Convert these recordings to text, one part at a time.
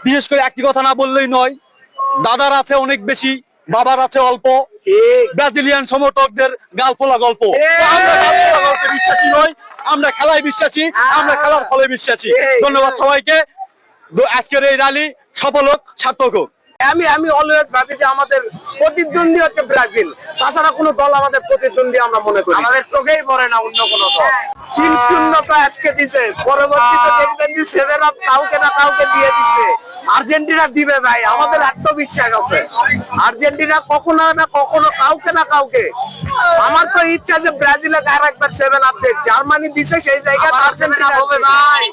বিশেষ করে একটি কথা না বললেই নয়, দাদার আছে অনেক বেশি, বাবার আছে অল্প। ব্রাজিলিয়ান সমর্থকদের গালফোলা গল্প। আমরা গালফোলা গল্পে বিশ্বাসী নই, আমরা খেলায় বিশ্বাসী, আমরা খেলার ফলে বিশ্বাসী। ধন্যবাদ সবাইকে। আজকের এই র্যালি সফল হোক, সার্থক হোক। আমি অলওয়েজ ভাবি যে আমাদের প্রতিদ্বন্দ্বী হচ্ছে ব্রাজিল, তাছাড়া কোনো দল আমাদের প্রতিদ্বন্দ্বী আমরা মনে করি আমাদের চোখেই পড়ে না অন্য কোনো দল। 3-0 তো আজকে দিছে, পরবর্তীতে দেখবেন যে 7 আপ কাউকে না কাউকে দিয়ে দিচ্ছে। আর্জেন্টিনা দিবে ভাই, আমাদের আত্মবিশ্বাস আছে। আর্জেন্টিনা কখনো না কখনো কাউকে না কাউকে। আমার তো ইচ্ছা যে ব্রাজিলে আরেকবার 7 আপ দেখ, জার্মানি দিছে সেই জায়গায় আর্জেন্টিনা হবে ভাই,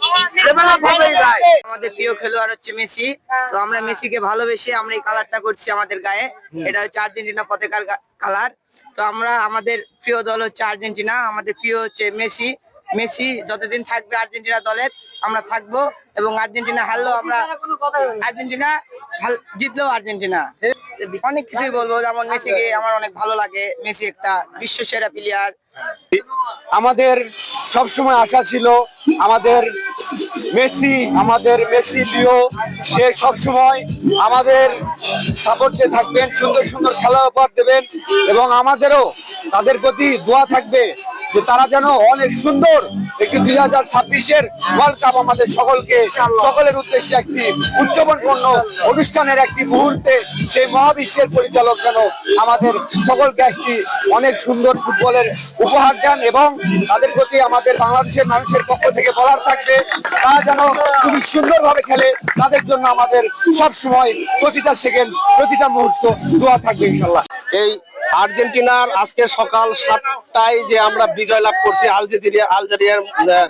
7 আপ হবেই ভাই। আমাদের প্রিয় খেলোয়াড় হচ্ছে মেসি, তো আমরা মেসিকে ভালোবেসে আমরা এই কালারটা করছি আমাদের গায়ে। এটা হচ্ছে আর্জেন্টিনা পতাকার কালার। তো আমরা আমাদের প্রিয় দল হচ্ছে আর্জেন্টিনা, আমাদের প্রিয় হচ্ছে মেসি। মেসি যতদিন থাকবে আর্জেন্টিনা দলের আমরা থাকবো, এবং আর্জেন্টিনা হারলেও আমরা আর্জেন্টিনা, জিতলেও আর্জেন্টিনা। অনেক কিছুই বলবো, যেমন মেসিকে আমার অনেক ভালো লাগে, মেসি একটা বিশ্ব সেরা প্লেয়ার। আমাদের সবসময় আশা ছিল আমাদের মেসি লিও সে সবসময় আমাদের সাপোর্টে থাকবেন, সুন্দর সুন্দর খেলা উপহার দেবেন, এবং আমাদেরও তাদের প্রতি দোয়া থাকবে যে তারা যেন অনেক সুন্দর একটি 2026-এর ওয়ার্ল্ড কাপ আমাদের সকলের উদ্দেশ্যে একটি উচ্চমানপূর্ণ অনুষ্ঠানের একটি মুহূর্তে সেই মহাবিশ্বের পরিচালক যেন আমাদের সকলকে একটি অনেক সুন্দর ফুটবলের উপহার দেন। এবং তাদের প্রতি আমাদের বাংলাদেশের মানুষের পক্ষ থেকে বলার থাকবে তারা যেন খুবই সুন্দরভাবে খেলে, তাদের জন্য আমাদের সবসময় প্রতিটা সেকেন্ড প্রতিটা মুহূর্ত দোয়া থাকবে ইনশাল্লাহ। এই আর্জেন্টিনার আজকে সকাল 7টায় যে আমরা বিজয় লাভ করছি আলজেরিয়ার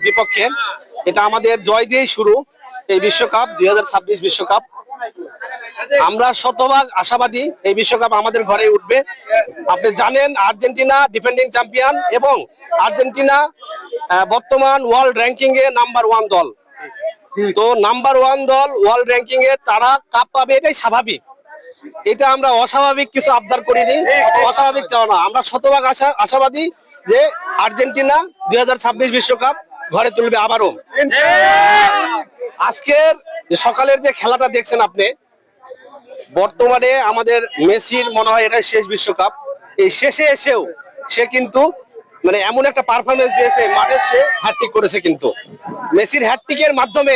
বিপক্ষে, এটা আমাদের জয় দিয়েই শুরু এই বিশ্বকাপ 2026 বিশ্বকাপ। আমরা শতভাগ আশাবাদী এই বিশ্বকাপ আমাদের ঘরে উঠবে। আপনি জানেন আর্জেন্টিনা ডিফেন্ডিং চ্যাম্পিয়ন, এবং আর্জেন্টিনা বর্তমান ওয়ার্ল্ড র্যাঙ্কিং এ নাম্বার 1 দল। তো নাম্বার 1 দল ওয়ার্ল্ড র্যাঙ্কিং এ, তারা কাপ পাবে এটাই স্বাভাবিক। এটা আমরা অস্বাভাবিক কিছু আবদার করিনি, অস্বাভাবিক চাও না। আমরা শতভাগ আশাবাদী যে আর্জেন্টিনা 2026 বিশ্বকাপ ঘরে তুলবে আবারও। আজকের যে সকালের যে খেলাটা দেখছেন আপনি, বর্তমানে আমাদের মেসির মনে হয় এটাই শেষ বিশ্বকাপ। এই শেষে এসেও সে কিন্তু মানে এমন একটা পারফরমেন্স দিয়েছে, মাঠে সে হ্যাটট্রিক করেছে। কিন্তু মেসির হ্যাটট্রিকের মাধ্যমে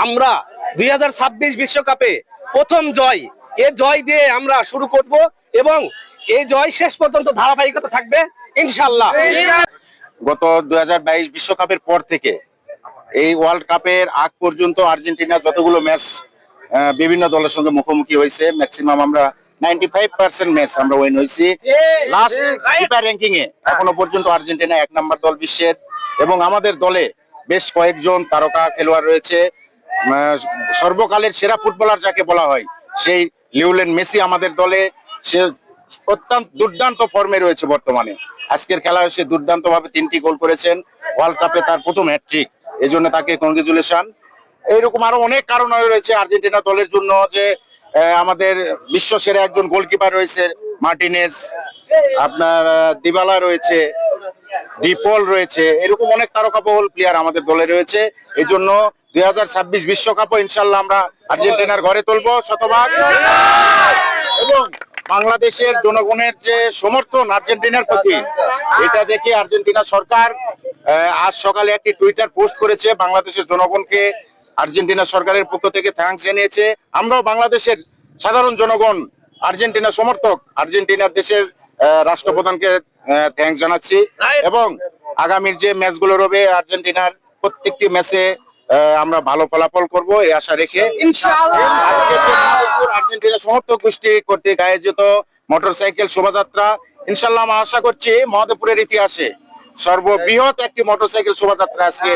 আমরা 2026 বিশ্বকাপে প্রথম জয়, এই জয় দিয়ে আমরা শুরু করব, এবং এই জয় শেষ পর্যন্ত ধারাবাহিকতা থাকবে ইনশাআল্লাহ। গত 2022 বিশ্বকাপের পর থেকে এই ওয়ার্ল্ড কাপের আগ পর্যন্ত আর্জেন্টিনা যতগুলো ম্যাচ বিভিন্ন দলের সঙ্গে মুখোমুখি হয়েছে, ম্যাক্সিমাম আমরা 95% ম্যাচ আমরা উইন হয়েছি। লাস্ট ফিফা র্যাঙ্কিং এ এখনো পর্যন্ত আর্জেন্টিনা 1 নম্বর দল বিশ্বের, এবং আমাদের দলে বেশ কয়েকজন তারকা খেলোয়াড় রয়েছে। সর্বকালের সেরা ফুটবলার যাকে বলা হয় সেই লিওনেল মেসি আমাদের দলে, সে অত্যন্ত দুর্দান্ত ফর্মে রয়েছে বর্তমানে। আজকের খেলায় সে দুর্দান্ত ভাবে 3টি গোল করেছেন, ওয়ার্ল্ড কাপে তার প্রথম হ্যাটট্রিক, এই জন্য তাকে কংগ্রেচুলেশন। এইরকম আরো অনেক কারণ রয়েছে আর্জেন্টিনা দলের জন্য, যে আমাদের বিশ্ব সেরা একজন গোলকিপার রয়েছে মার্টিনেজ, আপনার দিবালা রয়েছে, ডিপল রয়েছে, এরকম অনেক তারকাবহুল প্লেয়ার আমাদের দলে রয়েছে। এই জন্য 2026 বিশ্বকাপও ইনশাল্লাহ আমরা আর্জেন্টিনার ঘরে তুলবো শতভাগ। এবং বাংলাদেশের জনগণের যে সমর্থন আর্জেন্টিনার প্রতি, এটা দেখে আর্জেন্টিনা সরকার আজ সকালে একটি টুইটার পোস্ট করেছে, বাংলাদেশের জনগণকে আর্জেন্টিনা সরকারের পক্ষ থেকে থ্যাঙ্কস জানিয়েছে। আমরাও বাংলাদেশের সাধারণ জনগণ আর্জেন্টিনা সমর্থক আর্জেন্টিনার দেশের রাষ্ট্রপ্রধানকে থ্যাঙ্কস জানাচ্ছি, এবং আগামীর যে ম্যাচগুলো রবে আর্জেন্টিনার প্রত্যেকটি ম্যাচে আমরা ভালো ফলাফল করব এই আশা রেখে আর্জেন্টিনা সমর্থক গোষ্ঠী কর্তৃক আয়োজিত মোটরসাইকেল শোভাযাত্রা, ইনশাল্লাহ আমরা আশা করছি মহদেবপুরের ইতিহাসে সর্ববৃহৎ একটি মোটরসাইকেল শোভাযাত্রা আজকে